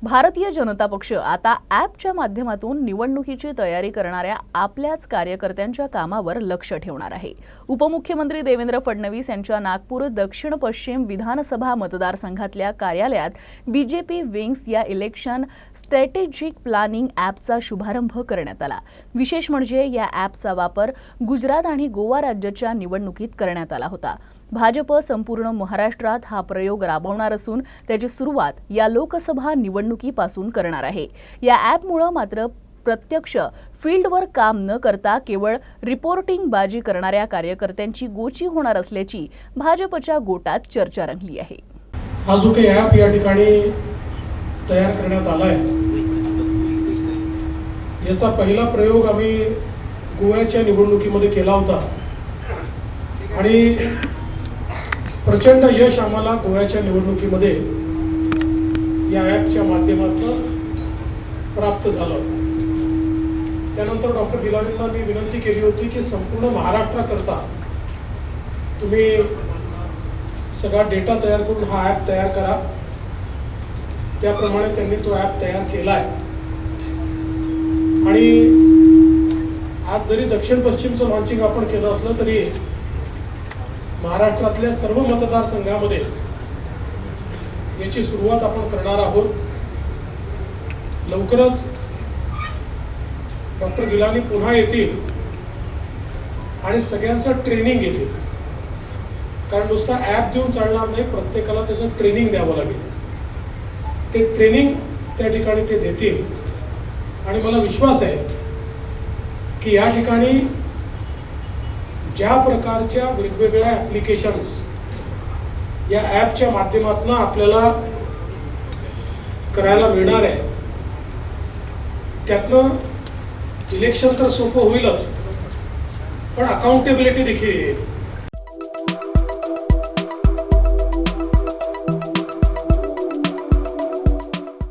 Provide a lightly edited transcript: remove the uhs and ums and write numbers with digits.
भारतीय जनता पक्ष आता ॲपच्या माध्यमातून निवडणुकीची तयारी करणाऱ्या आपल्याच कार्यकर्त्यांच्या कामावर लक्ष ठेवणार आहे। उपमुख्यमंत्री देवेंद्र फडणवीस यांच्या नागपूर दक्षिण पश्चिम विधानसभा मतदारसंघातल्या कार्यालयात बीजेपी विंग्स या इलेक्शन स्ट्रॅटेजिक प्लॅनिंग ॲपचा शुभारंभ करण्यात आला। विशेष म्हणजे या ॲपचा वापर गुजरात आणि गोवा राज्याच्या निवडणुकीत करण्यात आला होता। भाजप संपूर्ण महाराष्ट्रात हा प्रयोग राबवणार असून त्याची सुरुवात या लोकसभा निवडणुकीपासून करणार आहे। या ॲपमुळे मात्र प्रत्यक्ष फील्डवर काम न करता केवळ रिपोर्टिंग बाजी करणाऱ्या कार्यकर्त्यांची गोची होणार असल्याची भाजपच्या गोटात चर्चा रंगली आहे। हा जो काही ॲप या ठिकाणी तयार करण्यात आलाय, याचा पहिला प्रयोग आम्ही गोव्याच्या निवडणुकीमध्ये केला होता आणि प्रचंड यश आम्हाला गोव्याच्या निवडणुकीमध्ये या ॲपच्या माध्यमातून प्राप्त झालं। त्यानंतर डॉक्टर गिलानींना मी विनंती केली होती की संपूर्ण महाराष्ट्राकरता तुम्ही सगळा डेटा तयार करून हा ॲप तयार करा। त्याप्रमाणे त्यांनी तो ॲप तयार केला आहे आणि आज जरी दक्षिण पश्चिमचं लॉन्चिंग आपण केलं असलं तरी महाराष्ट्रातल्या सर्व मतदारसंघामध्ये याची सुरुवात आपण करणार आहोत। लवकरच डॉक्टर गिलानी पुन्हा येतील आणि सगळ्यांचं ट्रेनिंग घेतील, कारण नुसता ॲप देऊन चालणार नाही, प्रत्येकाला त्याचं ट्रेनिंग द्यावं लागेल। ते ट्रेनिंग त्या ठिकाणी ते देतील आणि मला विश्वास आहे की या ठिकाणी ज्या प्रकारच्या वेगवेगळ्या ॲप्लिकेशन्स या ॲपच्या माध्यमातून आपल्याला करायला मिळणार आहे, त्यातनं इलेक्शन तर सोपं होईलच, पण अकाउंटेबिलिटी देखील येईल।